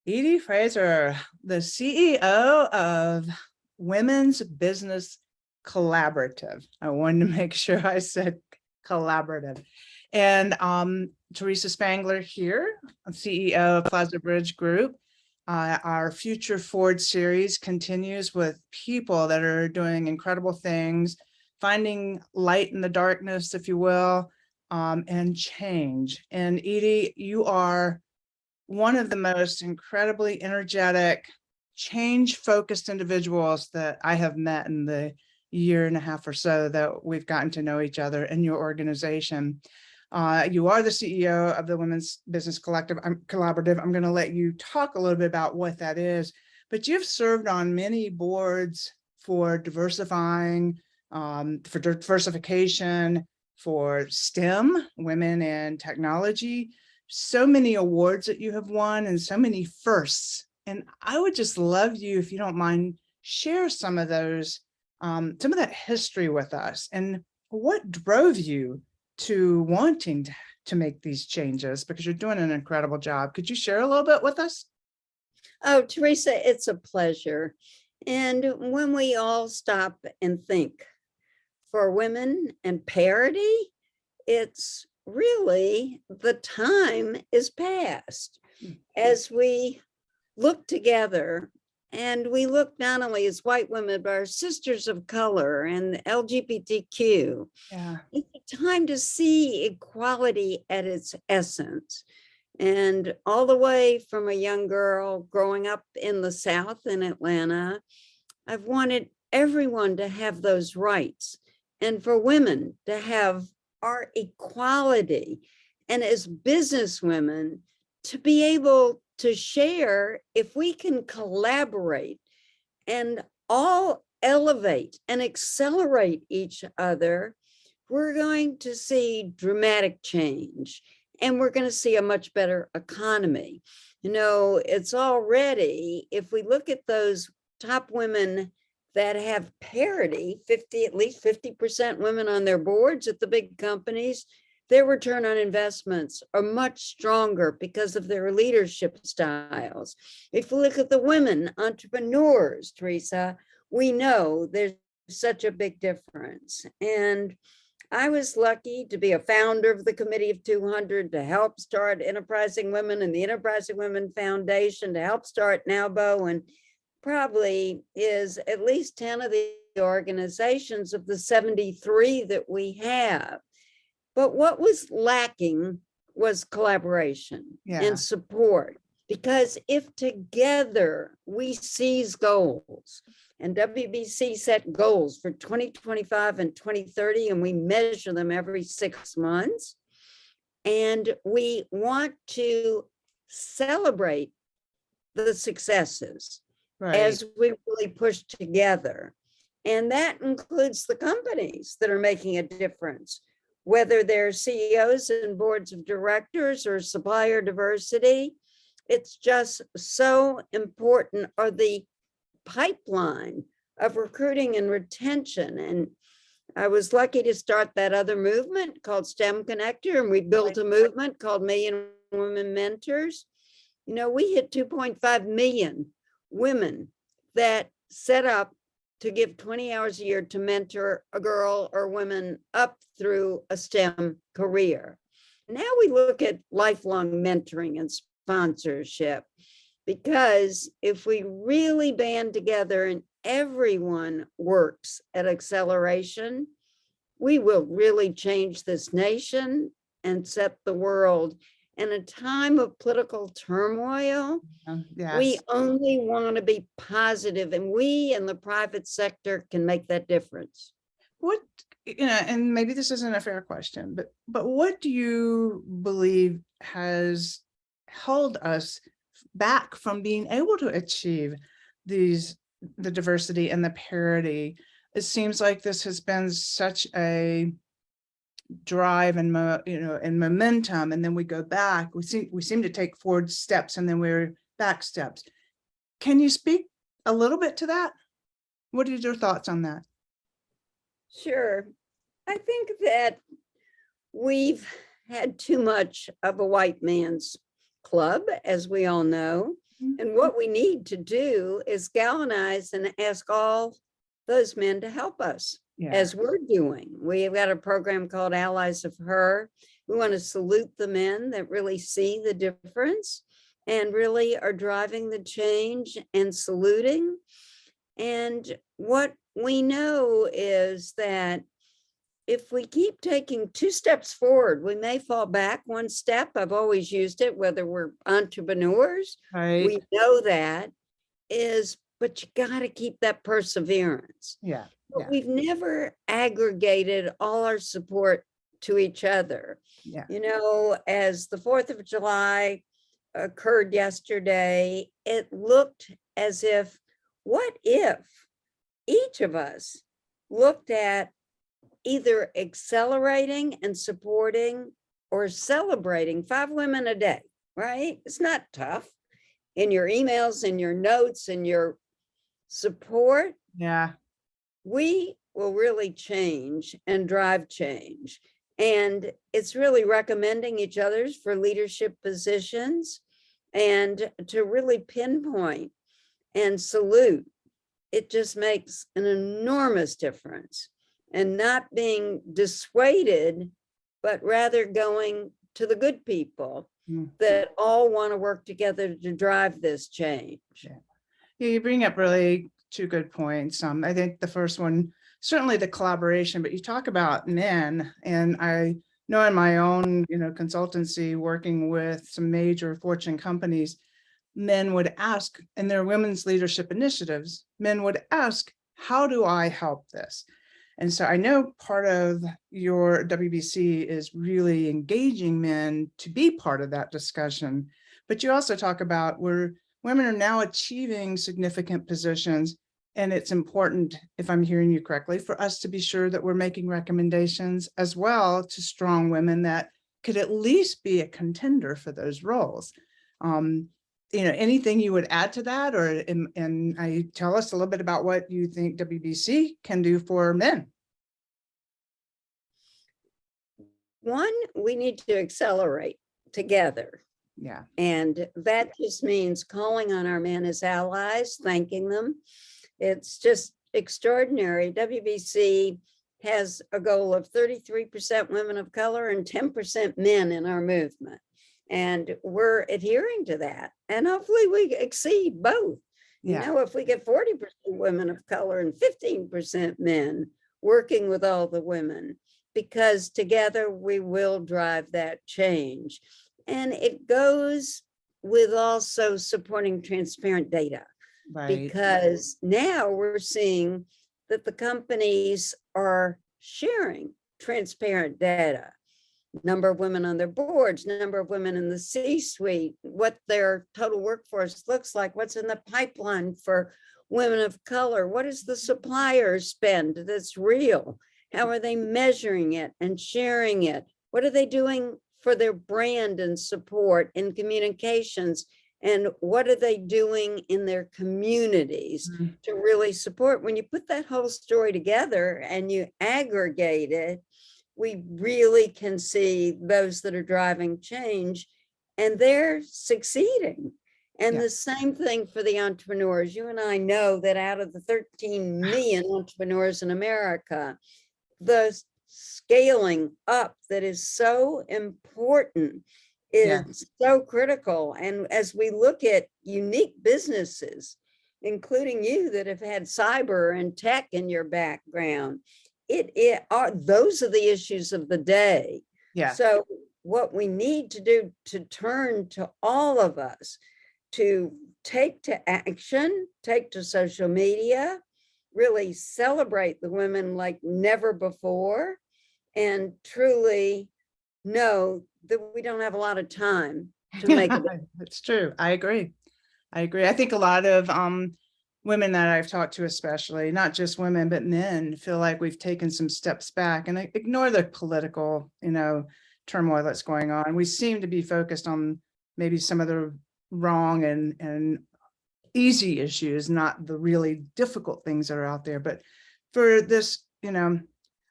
Edie Fraser, the CEO of Women's Business Collaborative. I wanted to make sure I said collaborative. And Teresa Spangler here, CEO of Plaza Bridge Group. Our Future Forward series continues with people that are doing incredible things, finding light in the darkness, if you will, and change. And Edie, you are one of the most incredibly energetic, change-focused individuals that I have met in the year and a half or so that we've gotten to know each other in your organization. You are the CEO of the Women's Business Collaborative. I'm going to let you talk a little bit about what that is, but you've served on many boards for diversifying, for diversification, for STEM, women in technology. So many awards that you have won and so many firsts. And I would just love you, if you don't mind, share some of those, some of that history with us and what drove you to wanting to make these changes, because you're doing an incredible job. Could you share a little bit with us? Oh, Teresa, it's a pleasure. And when we all stop and think, for women and parity, it's really the time is past as we look together, and we look not only as white women, but our sisters of color and LGBTQ. Yeah. It's a time to see equality at its essence. And all the way from a young girl growing up in the South in Atlanta, I've wanted everyone to have those rights and for women to have our equality, and as business women to be able to share. If we can collaborate and all elevate and accelerate each other, we're going to see dramatic change, and we're going to see a much better economy. You know, it's already, if we look at those top women that have parity, at least 50% women on their boards at the big companies, their return on investments are much stronger because of their leadership styles. If we look at the women entrepreneurs, Teresa, we know there's such a big difference. And I was lucky to be a founder of the Committee of 200, to help start Enterprising Women and the Enterprising Women Foundation, to help start NAWBO, and probably is at least 10 of the organizations of the 73 that we have. But what was lacking was collaboration and support, because if together we seize goals, and WBC set goals for 2025 and 2030, and we measure them every 6 months, and we want to celebrate the successes as we really push together. And that includes the companies that are making a difference, whether they're CEOs and boards of directors or supplier diversity. It's just so important, or the pipeline of recruiting and retention. And I was lucky to start that other movement called STEMconnector, and we built a movement called Million Women Mentors. You know, we hit 2.5 million women that set up to give 20 hours a year to mentor a girl or women up through a STEM career. Now we look at lifelong mentoring and sponsorship, because if we really band together and everyone works at acceleration, we will really change this nation and set the world. In a time of political turmoil, we only want to be positive, and we in the private sector can make that difference. What, you know, and maybe this isn't a fair question, but what do you believe has held us back from being able to achieve the diversity and the parity? It seems like this has been such a drive and and momentum, and then we go back. We seem to take forward steps, and then we're back steps. Can you speak a little bit to that? What are your thoughts on that? Sure. I think that we've had too much of a white man's club, as we all know. And what we need to do is galvanize and ask all those men to help us, Yeah. as we're doing. We've got a program called Allies of Her. We want to salute the men that really see the difference and really are driving the change and saluting. And what we know is that if we keep taking 2 steps forward, we may fall back 1 step. I've always used it, whether we're entrepreneurs, Right. we know that is, but you got to keep that perseverance. Yeah. But we've never aggregated all our support to each other. Yeah. You know, as the 4th of July occurred yesterday, it looked as if, what if each of us looked at either accelerating and supporting or celebrating 5 women a day, right? It's not tough. In your emails, in your notes, in your support, Yeah. we will really change and drive change. And it's really recommending each other's for leadership positions and to really pinpoint and salute. It just makes an enormous difference, and not being dissuaded, but rather going to the good people that all want to work together to drive this change. Yeah, you bring up really 2 good points. I think the first one, certainly the collaboration, but you talk about men, and I know in my own, consultancy, working with some major Fortune companies, men would ask in their women's leadership initiatives, men would ask, how do I help this? And so I know part of your WBC is really engaging men to be part of that discussion, but you also talk about where women are now achieving significant positions. And it's important, if I'm hearing you correctly, for us to be sure that we're making recommendations as well to strong women that could at least be a contender for those roles. Anything you would add to that, or and I tell us a little bit about what you think WBC can do for men? One, we need to accelerate together. Yeah. And that just means calling on our men as allies, thanking them. It's just extraordinary. WBC has a goal of 33% women of color and 10% men in our movement. And we're adhering to that. And hopefully we exceed both. Yeah. You know, if we get 40% women of color and 15% men working with all the women, because together we will drive that change. And it goes with also supporting transparent data. Right. Because now we're seeing that the companies are sharing transparent data. Number of women on their boards, number of women in the C-suite, what their total workforce looks like, what's in the pipeline for women of color, what is the supplier spend that's real? How are they measuring it and sharing it? What are they doing for their brand and support and communications? And what are they doing in their communities to really support? When you put that whole story together and you aggregate it, we really can see those that are driving change, and they're succeeding. And the same thing for the entrepreneurs. You and I know that out of the 13 million entrepreneurs in America, the scaling up that is so important is so critical. And as we look at unique businesses, including you that have had cyber and tech in your background, those are the issues of the day. Yeah. So what we need to do to turn to all of us to take to action, take to social media, really celebrate the women like never before, and truly know that we don't have a lot of time to make it. It's true. I agree. I think a lot of women that I've talked to, especially not just women, but men, feel like we've taken some steps back and ignore the political, turmoil that's going on. We seem to be focused on maybe some of the wrong and easy issues, not the really difficult things that are out there. But for this,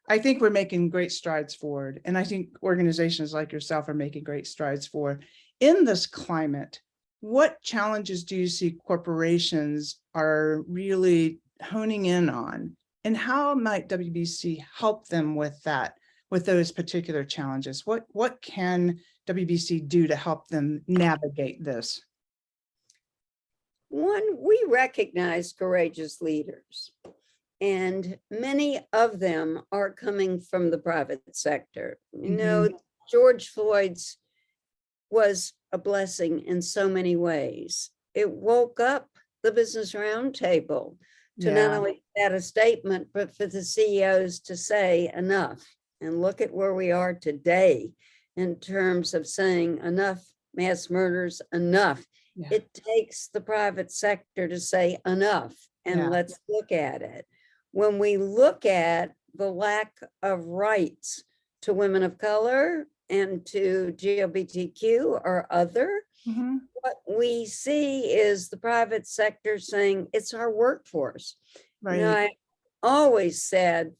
I think we're making great strides forward. And I think organizations like yourself are making great strides forward. in this climate, what challenges do you see corporations are really honing in on? And how might WBC help them with that, with those particular challenges? What can WBC do to help them navigate this? One, we recognize courageous leaders, and many of them are coming from the private sector. You know, George Floyd's was a blessing in so many ways. It woke up the Business Roundtable to not only add a statement, but for the CEOs to say enough. And look at where we are today in terms of saying enough mass murders, enough. Yeah. It takes the private sector to say enough, and let's look at it. When we look at the lack of rights to women of color and to LGBTQ or other, what we see is the private sector saying it's our workforce. Right. You know, I always said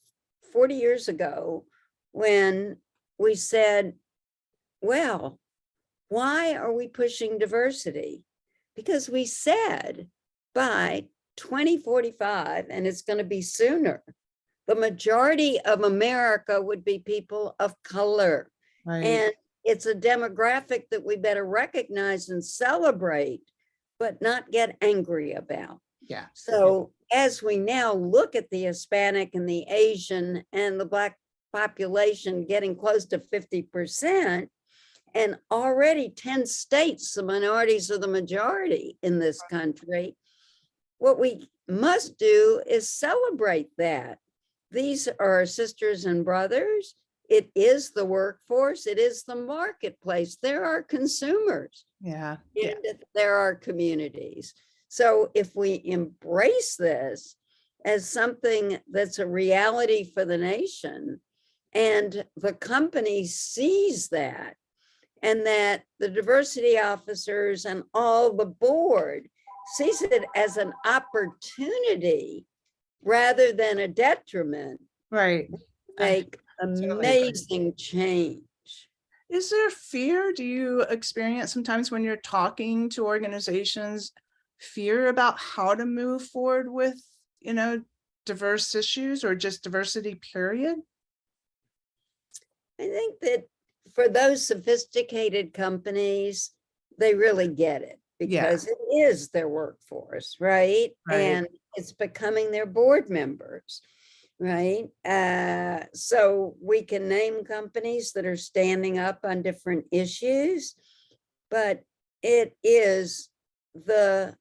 40 years ago when we said, well, why are we pushing diversity? Because we said by 2045, and it's going to be sooner, the majority of America would be people of color. Right. And it's a demographic that we better recognize and celebrate, but not get angry about. Yeah. So as we now look at the Hispanic and the Asian and the Black population getting close to 50%, and already 10 states, the minorities are the majority in this country, what we must do is celebrate that. These are our sisters and brothers. It is the workforce. It is the marketplace. There are consumers. Yeah. And there are communities. So if we embrace this as something that's a reality for the nation, and the company sees that, and that the diversity officers and all the board sees it as an opportunity rather than a detriment, Right. make amazing change. Is there fear? Do you experience sometimes when you're talking to organizations, fear about how to move forward with, you know, diverse issues or just diversity, period? I think that for those sophisticated companies, they really get it because it is their workforce, right? And it's becoming their board members, right? So we can name companies that are standing up on different issues, but it is the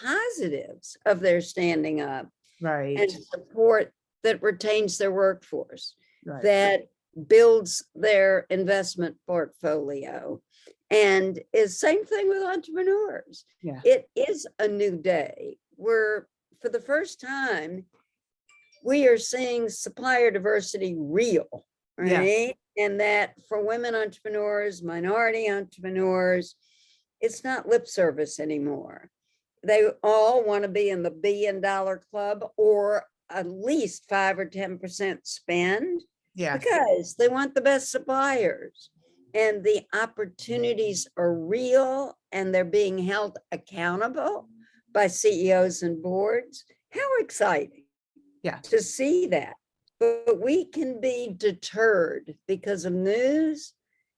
positives of their standing up and support that retains their workforce, that builds their investment portfolio, and is same thing with entrepreneurs. It is a new day where for the first time we are seeing supplier diversity real, right? And that for women entrepreneurs, minority entrepreneurs, it's not lip service anymore. They all want to be in the $1 billion club, or at least 5 or 10% spend, because they want the best suppliers, and the opportunities are real and they're being held accountable by CEOs and boards. How exciting to see that. But we can be deterred because of news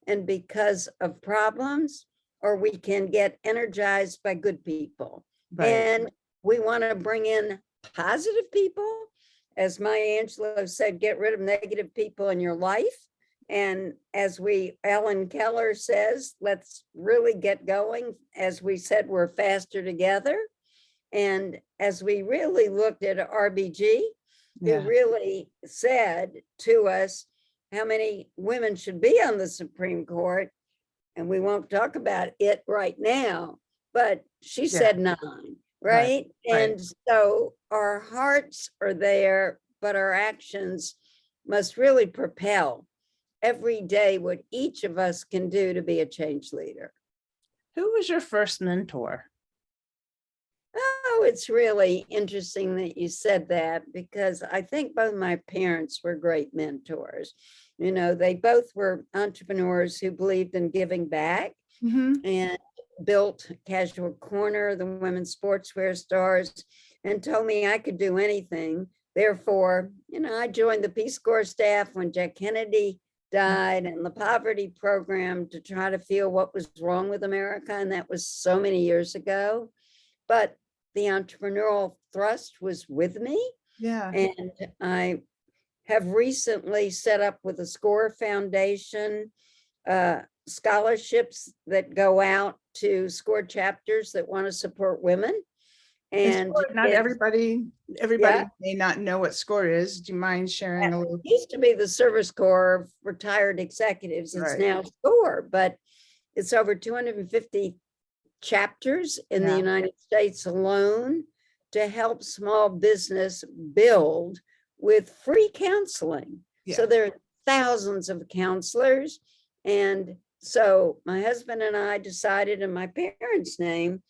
and because of problems, or we can get energized by good people. And we want to bring in positive people. As Maya Angelou said, get rid of negative people in your life. And as Ellen Keller says, let's really get going. As we said, we're faster together. And as we really looked at RBG, who really said to us how many women should be on the Supreme Court, and we won't talk about it right now, but she said 9. Right. And so our hearts are there, but our actions must really propel every day what each of us can do to be a change leader. Who was your first mentor? Oh, it's really interesting that you said that, because I think both my parents were great mentors. You know, they both were entrepreneurs who believed in giving back. Mhm. and built Casual Corner, the women's sportswear stars, and told me I could do anything. Therefore, I joined the Peace Corps staff when Jack Kennedy died and the poverty program to try to feel what was wrong with America. And that was so many years ago. But the entrepreneurial thrust was with me. Yeah. And I have recently set up with the SCORE Foundation scholarships that go out to SCORE chapters that want to support women. And And SCORE, not everybody yeah, may not know what SCORE is. Do you mind sharing a it little? used to be the Service Corps of Retired Executives. It's Right. now SCORE, but it's over 250 chapters in the Yeah. United States alone to help small business build with free counseling. So Yeah. there are thousands of counselors. And so my husband and I decided in my parents' name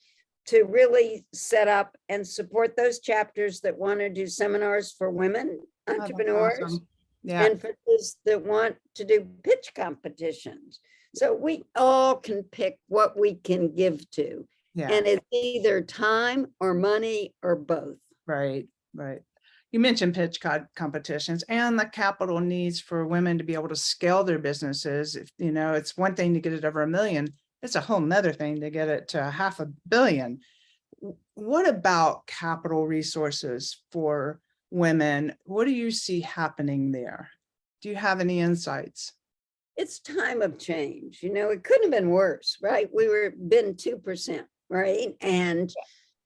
to really set up and support those chapters that want to do seminars for women Oh, that's entrepreneurs awesome. Yeah. and for those that want to do pitch competitions. So we all can pick what we can give to. Yeah. And it's either time or money or both. Right. Right. You mentioned pitch competitions and the capital needs for women to be able to scale their businesses. If, it's one thing to get it over 1 million. It's a whole nother thing to get it to 500 million. What about capital resources for women? What do you see happening there? Do you have any insights? It's time of change. It couldn't have been worse, right? We were been 2%, right? And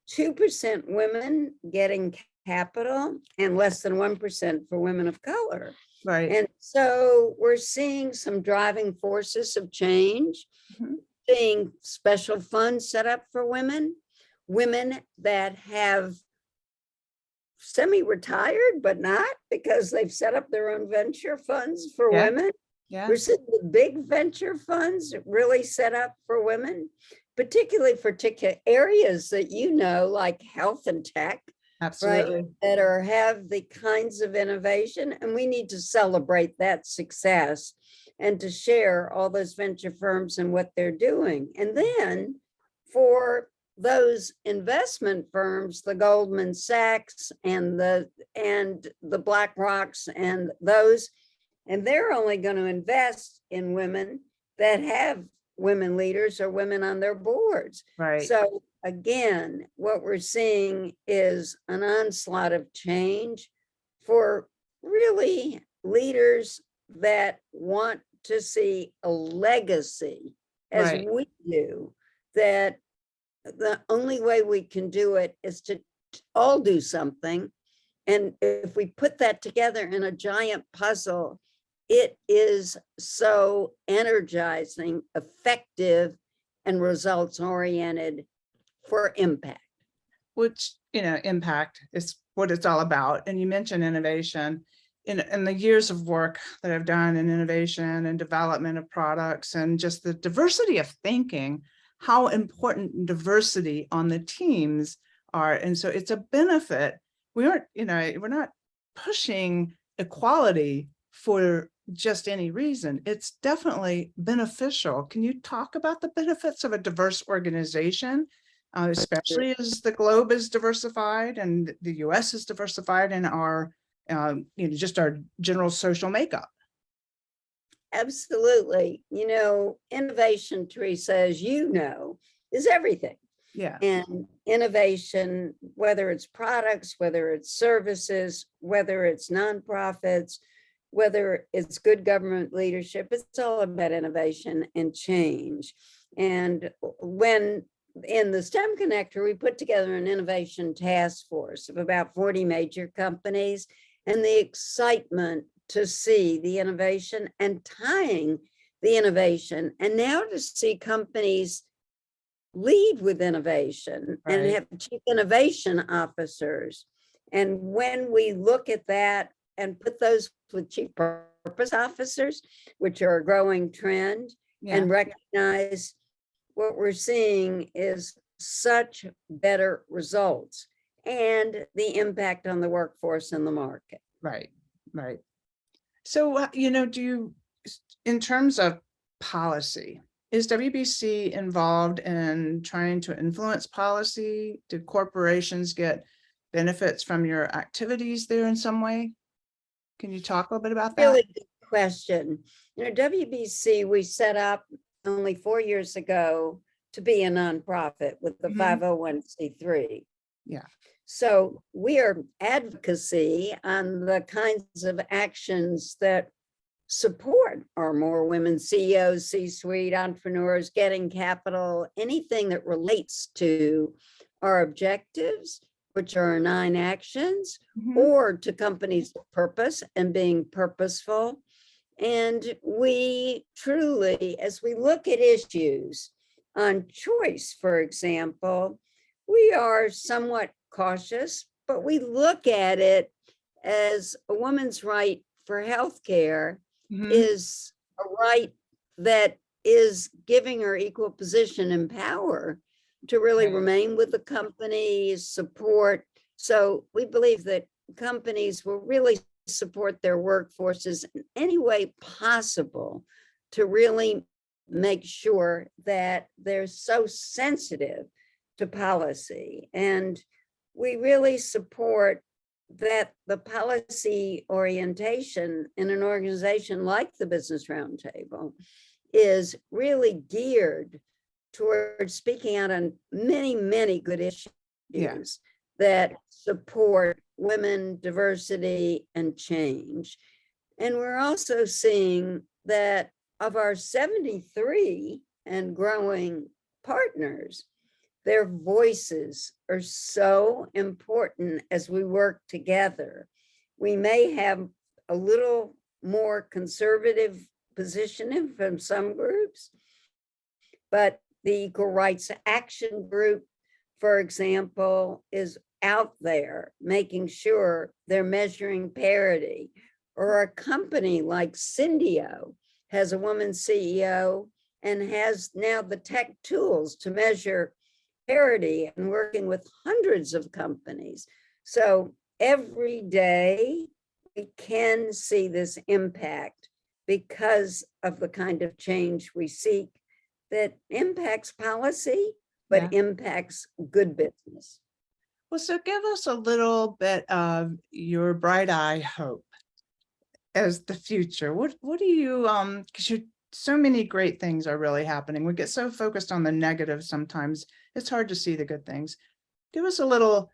2% women getting capital and less than 1% for women of color. Right. And so we're seeing some driving forces of change, seeing special funds set up for women that have semi-retired, but not, because they've set up their own venture funds for Yeah. women. Yeah. We're seeing the big venture funds really set up for women, particularly for areas that like health and tech, Absolutely. right? That have the kinds of innovation, and we need to celebrate that success and to share all those venture firms and what they're doing. And then for those investment firms, the Goldman Sachs and the BlackRocks and those, and they're only going to invest in women that have women leaders or women on their boards. Right. So again, what we're seeing is an onslaught of change for really leaders that want to see a legacy, as Right. we do, that the only way we can do it is to all do something. And if we put that together in a giant puzzle, it is so energizing, effective, and results oriented for impact. Which, impact is what it's all about. And you mentioned innovation. In the years of work that I've done in innovation and development of products and just the diversity of thinking, how important diversity on the teams are. And so it's a benefit. We're not pushing equality for just any reason. It's definitely beneficial. Can you talk about the benefits of a diverse organization, especially as the globe is diversified and the US is diversified in our, just our general social makeup? Absolutely. Innovation, Teresa, as is everything. Yeah. And innovation, whether it's products, whether it's services, whether it's nonprofits, whether it's good government leadership, it's all about innovation and change. And when in the STEMconnector, we put together an innovation task force of about 40 major companies, and the excitement to see the innovation and tying the innovation, and now to see companies lead with innovation and Right. have chief innovation officers. And when we look at that and put those with chief purpose officers, which are a growing trend, Yeah. and recognize what we're seeing is such better results and the impact on the workforce and the market. Right. Right. So, do you, in terms of policy, Is WBC involved in trying to influence policy? Do corporations get benefits from your activities there in some way? Can you talk a little bit about that? Really good question. WBC, we set up only 4 years ago to be a nonprofit with the Mhm. 501c3. Yeah. So we are advocacy on the kinds of actions that support our more women CEOs, C-suite entrepreneurs, getting capital, anything that relates to our objectives, which are 9 actions, Mhm. or to companies' purpose and being purposeful. And we truly, as we look at issues on choice, for example, we are somewhat cautious, but we look at it as a woman's right for healthcare Mhm. is a right that is giving her equal position and power to really Right. remain with the company, support. So we believe that companies will really support their workforces in any way possible to really make sure that they're so sensitive to policy. And we really support that the policy orientation in an organization like the Business Roundtable is really geared towards speaking out on many, many good issues Yeah. that support women, diversity, and change. And we're also seeing that of our 73 and growing partners, their voices are so important as we work together. We may have a little more conservative positioning from some groups, but the Equal Rights Action Group, for example, is out there making sure they're measuring parity. Or a company like Syndio has a woman CEO and has now the tech tools to measure parity and working with hundreds of companies. So every day we can see this impact because of the kind of change we seek that impacts policy, but Yeah. impacts good business. Well, so give us a little bit of your bright eye hope as the future. What do you because you so many great things are really happening. We get so focused on the negative sometimes it's hard to see the good things. Give us a little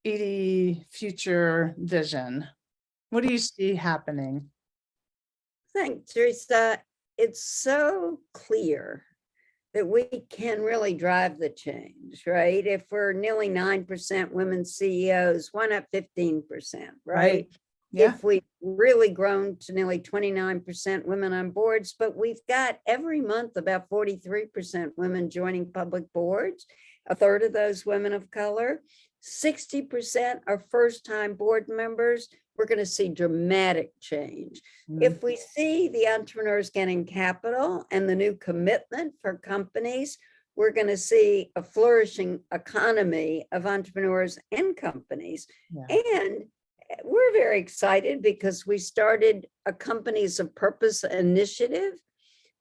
Edie future vision. What do you see happening? Thanks, Teresa. It's so clear that we can really drive the change, right? If we're nearly 9% women CEOs, why not 15%, right? Yeah. If we've really grown to nearly 29% women on boards, but we've got every month about 43% women joining public boards, a third of those women of color, 60% are first-time board members, we're going to see dramatic change. Mm. If we see the entrepreneurs getting capital and the new commitment for companies, we're going to see a flourishing economy of entrepreneurs and companies. Yeah. And we're very excited because we started a Companies of Purpose initiative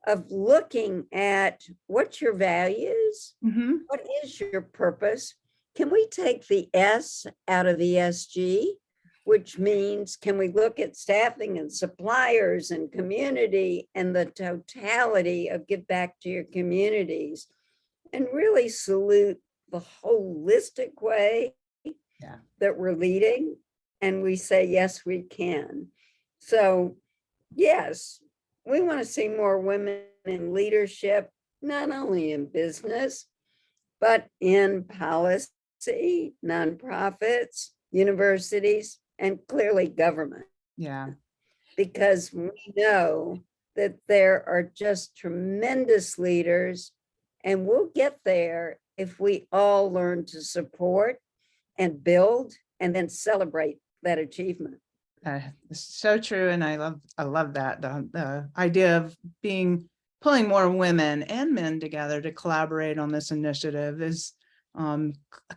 of looking at what's your values, Mhm. what is your purpose? Can we take the S out of ESG, which means can we look at staffing and suppliers and community and the totality of give back to your communities and really salute the holistic way Yeah. that we're leading, and we say, yes, we can. So yes, we want to see more women in leadership, not only in business, but in policy, nonprofits, universities, and clearly government. Yeah. Because we know that there are just tremendous leaders, and we'll get there if we all learn to support and build and then celebrate that achievement. It's so true, and I love that the idea of pulling more women and men together to collaborate on this initiative is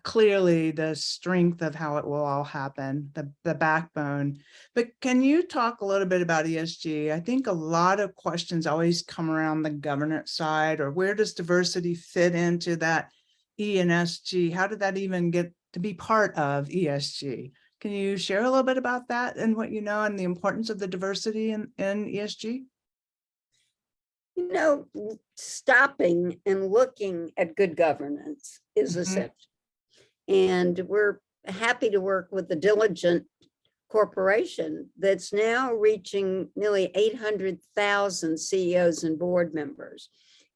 clearly the strength of how it will all happen, the backbone. But can you talk a little bit about ESG? I think a lot of questions always come around the governance side, or where does diversity fit into that E and SG? How did that even get to be part of ESG? Can you share a little bit about that and what you know and the importance of the diversity in ESG? Stopping and looking at good governance is essential. And we're happy to work with the diligent corporation that's now reaching nearly 800,000 CEOs and board members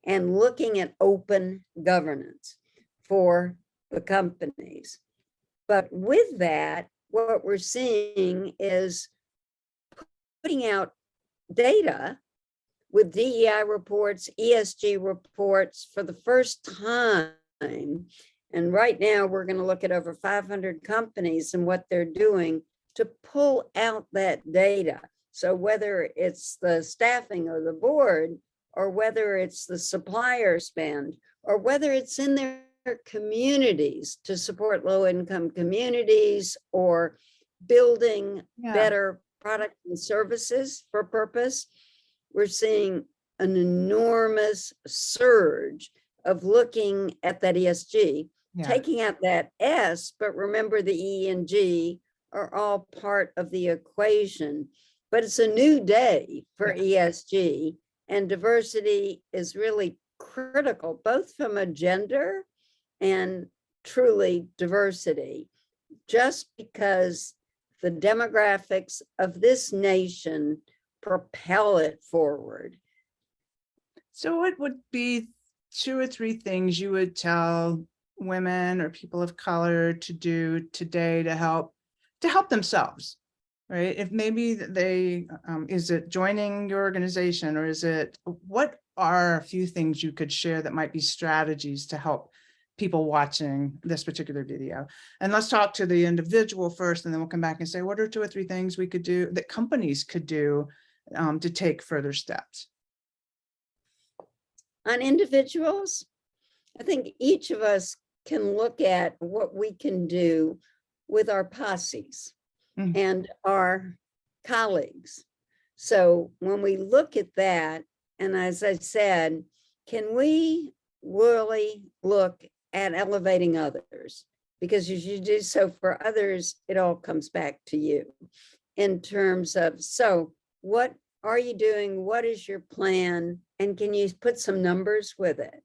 and looking at open governance for the companies. But with that, what we're seeing is putting out data with DEI reports, ESG reports for the first time. And right now we're going to look at over 500 companies and what they're doing to pull out that data. So whether it's the staffing or the board, or whether it's the supplier spend, or whether it's in their communities to support low-income communities or building better products and services for purpose, we're seeing an enormous surge of looking at that ESG, taking out that S, but remember the E and G are all part of the equation. But it's a new day for ESG, and diversity is really critical, both from a gender and truly diversity, just because the demographics of this nation propel it forward. So what would be 2 or 3 things you would tell women or people of color to do today to help themselves, right? If maybe they, is it joining your organization, or is it, what are a few things you could share that might be strategies to help people watching this particular video? And let's talk to the individual first, and then we'll come back and say, what are 2 or 3 things we could do that companies could do to take further steps? On individuals, I think each of us can look at what we can do with our posses and our colleagues. So when we look at that, and as I said, can we really look at elevating others? Because as you do so for others, it all comes back to you in terms of, so what are you doing? What is your plan? And can you put some numbers with it?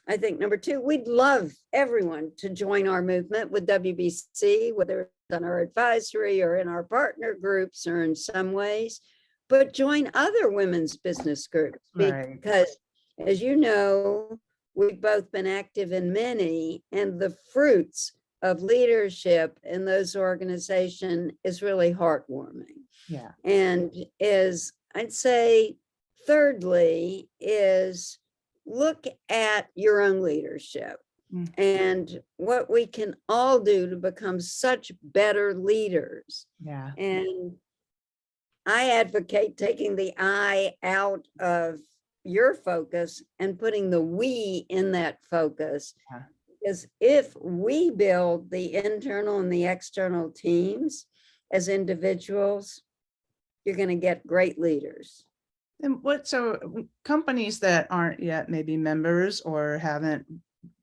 I think number 2, we'd love everyone to join our movement with WBC, whether it's on our advisory or in our partner groups or in some ways, but join other women's business groups. Because as you know, we've both been active in many, and the fruits of leadership in those organizations is really heartwarming. And is, I'd say, thirdly, is look at your own leadership and what we can all do to become such better leaders. And I advocate taking the I out of your focus and putting the we in that focus. Because if we build the internal and the external teams as individuals, you're going to get great leaders. And so companies that aren't yet maybe members or haven't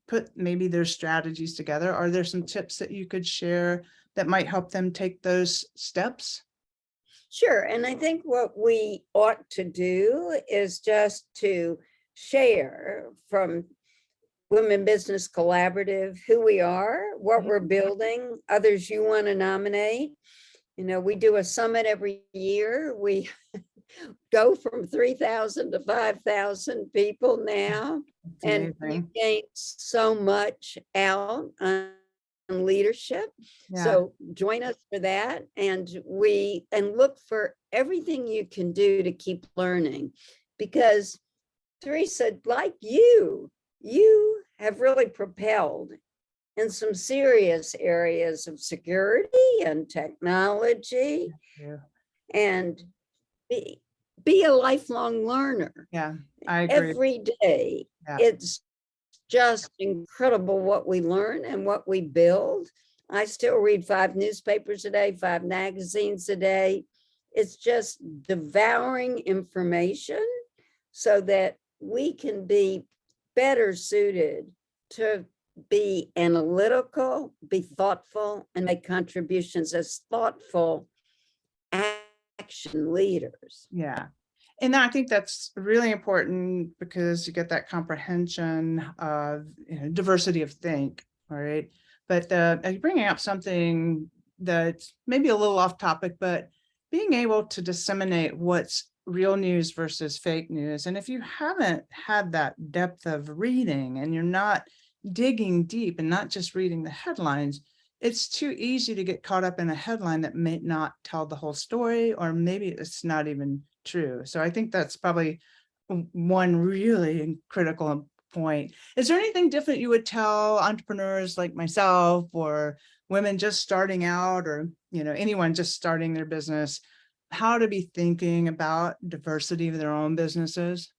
put maybe their strategies together, are there some tips that you could share that might help them take those steps? Sure. And I think what we ought to do is just to share from Women Business Collaborative who we are, what we're building, others you want to nominate. We do a summit every year. We go from 3,000 to 5,000 people now. And we gain so much out on leadership. So join us for that. And look for everything you can do to keep learning. Because Teresa, like you have really propelled in some serious areas of security and technology, and be a lifelong learner. I agree. Every day, it's just incredible what we learn and what we build. I still read 5 newspapers a day, 5 magazines a day. It's just devouring information so that we can be better suited to be analytical, be thoughtful, and make contributions as thoughtful action leaders. Yeah. And I think that's really important because you get that comprehension of diversity of think, all right? But you're bringing up something that's maybe a little off topic, but being able to disseminate what's real news versus fake news. And if you haven't had that depth of reading and you're not digging deep and not just reading the headlines, it's too easy to get caught up in a headline that may not tell the whole story, or maybe it's not even true. So I think that's probably one really critical point. Is there anything different you would tell entrepreneurs like myself or women just starting out, or anyone just starting their business, how to be thinking about diversity of their own businesses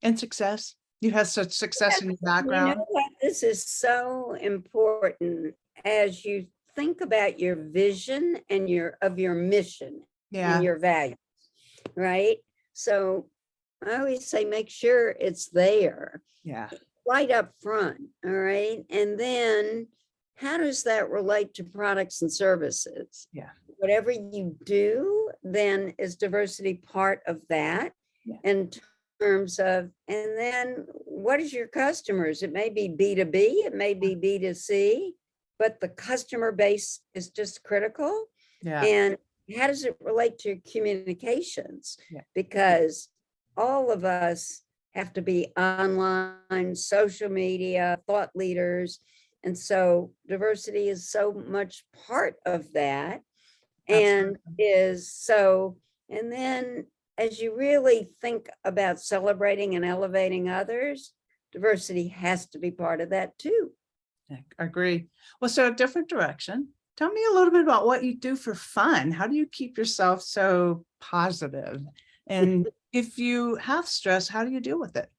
and success? You have such success in your background. You know what? This is so important as you think about your vision and your mission Yeah. and your values, right? So I always say, make sure it's there. Yeah. Right up front, all right? And then how does that relate to products and services? Yeah. Whatever you do, then is diversity part of that? Yeah. In terms of, and then what is your customers? It may be B2B, it may be B2C, but the customer base is just critical. Yeah. And how does it relate to communications? Yeah. Because all of us have to be online, social media, thought leaders. And so diversity is so much part of that. And and then as you really think about celebrating and elevating others, diversity has to be part of that too. I agree. Well, so a different direction. Tell me a little bit about what you do for fun. How do you keep yourself so positive? And if you have stress, how do you deal with it?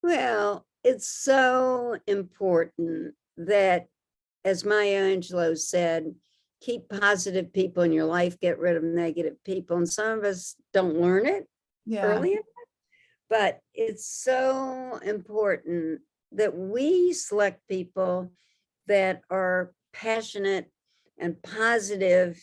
Well, it's so important that, as Maya Angelou said, keep positive people in your life, get rid of negative people. And some of us don't learn it early enough, but it's so important that we select people that are passionate and positive.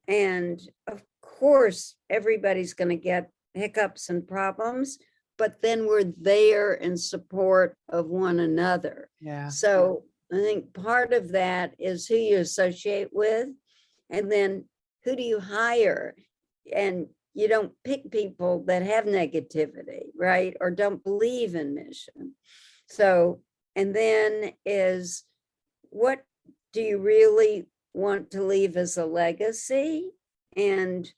And of course, everybody's going to get hiccups and problems, but then we're there in support of one another. Yeah. So I think part of that is who you associate with, and then who do you hire? And you don't pick people that have negativity, right? Or don't believe in mission. So, and then is, what do you really want to leave as a legacy? And,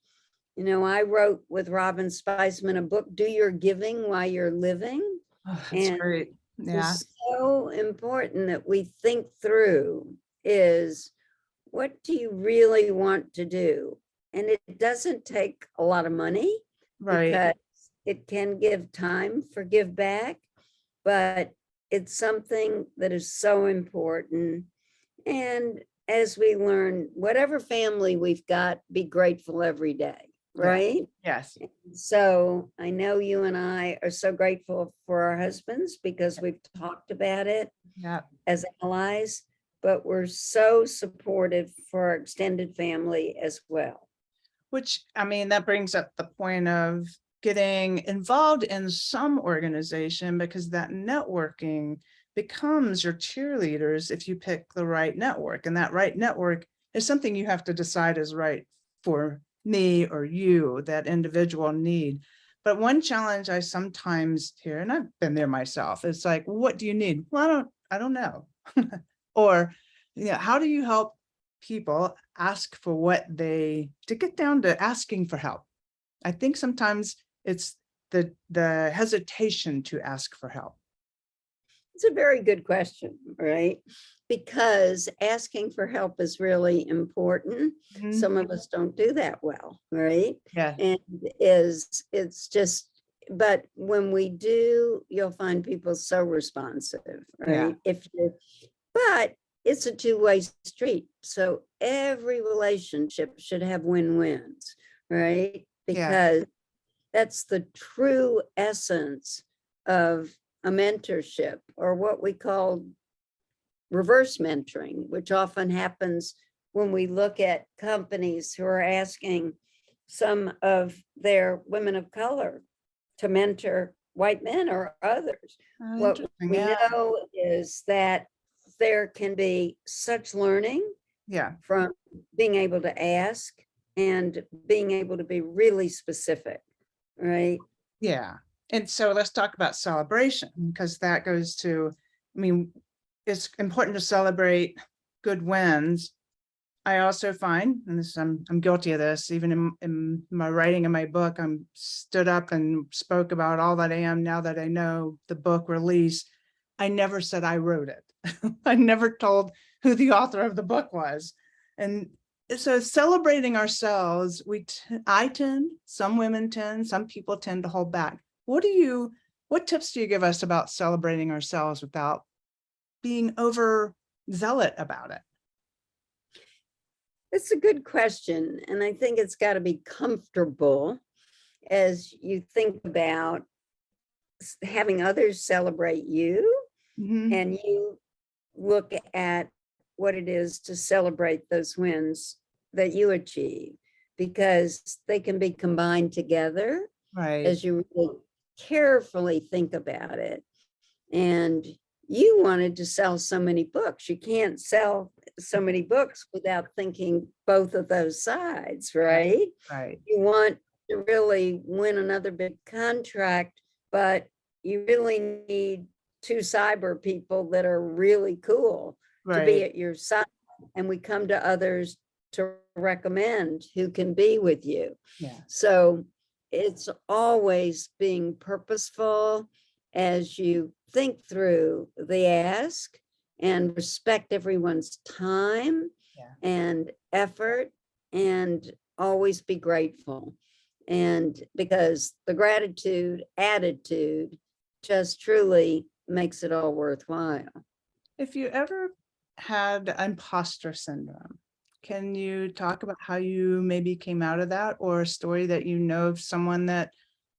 I wrote with Robin Spiceman a book, Do Your Giving While You're Living. Oh, that's great. Yeah. It's so important that we think through is, what do you really want to do? And it doesn't take a lot of money, Right. because it can give time for give back, but it's something that is so important. And as we learn, whatever family we've got, be grateful every day, right? Yes. So I know you and I are so grateful for our husbands because we've talked about it Yeah. as allies, but we're so supportive for our extended family as well. Which, I mean, that brings up the point of getting involved in some organization, because that networking becomes your cheerleaders if you pick the right network. And that right network is something you have to decide is right for me or you, that individual need. But one challenge I sometimes hear, and I've been there myself, it's like, what do you need? Well, I don't know. Or, how do you help people ask for what to get down to asking for help? I think sometimes it's the hesitation to ask for help. It's a very good question, right? Because asking for help is really important. Mhm. Some of us don't do that well, right? Yeah. And it's just, but when we do, you'll find people so responsive, Yeah. right? But it's a two-way street. So every relationship should have win-wins, right? Yeah. Because that's the true essence of a mentorship, or what we call reverse mentoring, which often happens when we look at companies who are asking some of their women of color to mentor white men or others. Oh, What interesting. we Yeah. know is that there can be such learning Yeah. from being able to ask and being able to be really specific, right? Yeah. And so let's talk about celebration, because that goes to, I mean, it's important to celebrate good wins. I also find, and this, I'm guilty of this, even in my writing in my book, I'm stood up and spoke about all that I am now that I know the book release. I never said I wrote it. I never told who the author of the book was. And so celebrating ourselves, some women tend, some people tend to hold back. What tips do you give us about celebrating ourselves without being over zealot about it? It's a good question. And I think it's got to be comfortable as you think about having others celebrate you, Mhm. and you look at what it is to celebrate those wins that you achieve, because they can be combined together Right. as you really carefully think about it. And you wanted to sell so many books. You can't sell so many books without thinking both of those sides, right? Right. You want to really win another big contract, but you really need two cyber people that are really cool to be Right. at your side. And we come to others to recommend who can be with you. Yeah. So it's always being purposeful as you think through the ask, and respect everyone's time Yeah. and effort, and always be grateful. And because the gratitude attitude just truly makes it all worthwhile. If you ever had imposter syndrome, can you talk about how you maybe came out of that, or a story that you know of someone that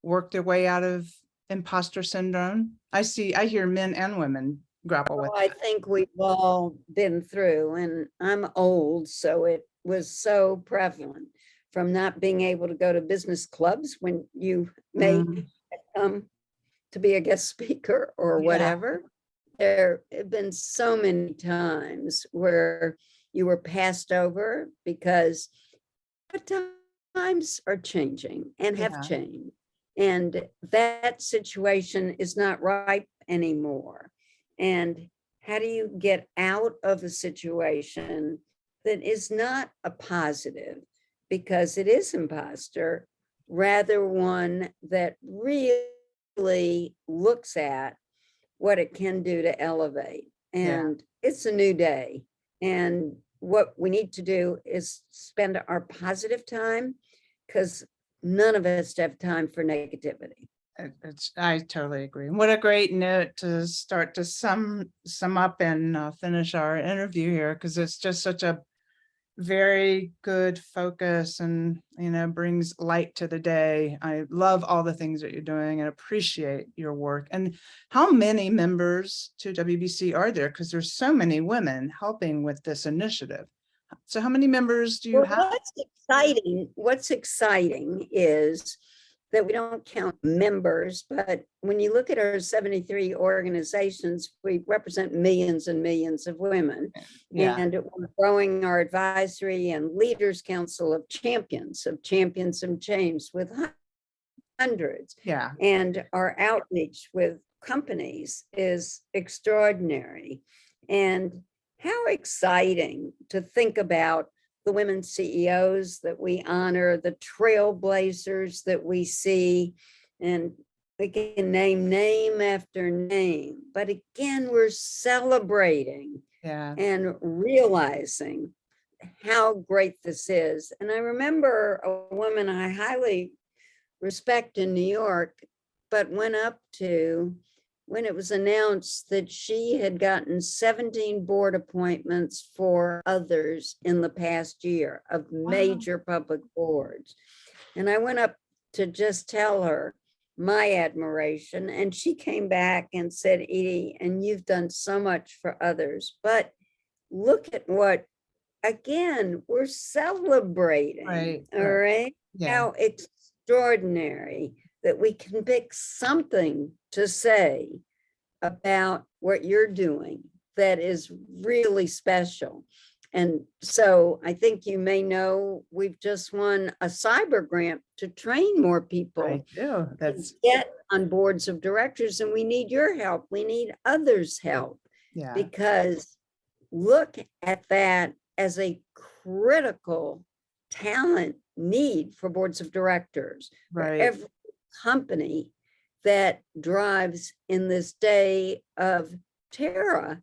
worked their way out of imposter syndrome? I hear men and women grapple with Well, I that. think we've all been through, and I'm old, so it was so prevalent, from not being able to go to business clubs when you may Mm, come to be a guest speaker or yeah. whatever. There have been so many times where you were passed over because times are changing and have Yeah. changed. And that situation is not ripe anymore. And how do you get out of a situation that is not a positive, because it is imposter, rather one that really looks at what it can do to elevate? Yeah. And it's a new day. And what we need to do is spend our positive time, because none of us have time for negativity. I totally agree. What a great note to start to sum up and finish our interview here, because it's just such a very good focus, and brings light to the day. I love all the things that you're doing and appreciate your work. And how many members to WBC are there? Because there's so many women helping with this initiative. So how many members do you Well, have? what's exciting is that we don't count members, but when you look at our 73 organizations, we represent millions and millions of women. Yeah. And we're growing our advisory and leaders council of champions of change with hundreds. Yeah. And our outreach with companies is extraordinary. And how exciting to think about the women CEOs that we honor, the trailblazers that we see, and we can name after name. But again, we're celebrating Yeah. and realizing how great this is. And I remember a woman I highly respect in New York but went up to when it was announced that she had gotten 17 board appointments for others in the past year of major public boards. And I went up to just tell her my admiration, and she came back and said, Edie, and you've done so much for others, but look at what, again, we're celebrating, Right, all right. right? Yeah, How extraordinary that we can pick something to say about what you're doing that is really special. And so I think you may know, we've just won a cyber grant to train more people I do. to That's, get on boards of directors, and we need your help. We need others' help, yeah, because look at that as a critical talent need for boards of directors. For right. every company that drives in this day of terror,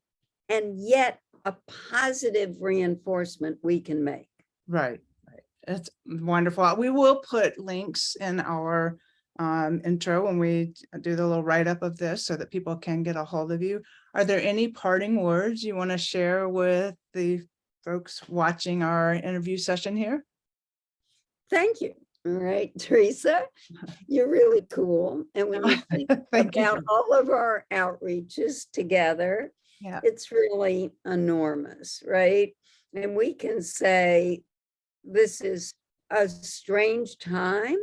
and yet a positive reinforcement we can make. Right, right. It's wonderful. We will put links in our intro when we do the little write-up of this so that people can get a hold of you. Are there any parting words you want to share with the folks watching our interview session here? Thank you. All right, Teresa, you're really cool. And when you think Thank about you. all of our outreaches together, Yeah, it's really enormous, right? And we can say, this is a strange time.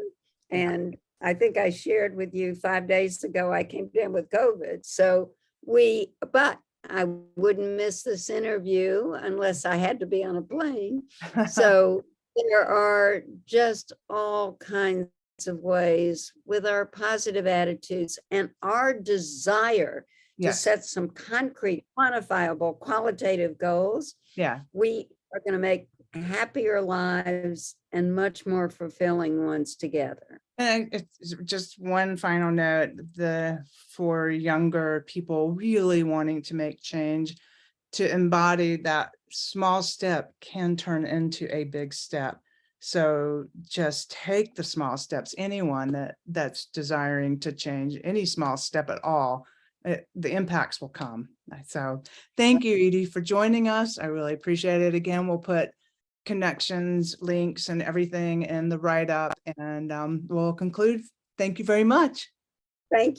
And I think I shared with you 5 days ago, I came down with COVID. So but I wouldn't miss this interview unless I had to be on a plane. So there are just all kinds of ways with our positive attitudes and our desire to yes, set some concrete, quantifiable, qualitative goals. yeah. We are going to make happier lives and much more fulfilling ones together. And it's just one final note, for younger people really wanting to make change, to embody that small step can turn into a big step. So just take the small steps. Anyone that's desiring to change, any small step at all, the impacts will come. So thank you, Edie, for joining us. I really appreciate it. Again, we'll put connections, links, and everything in the write-up, and we'll conclude. Thank you very much. Thank you.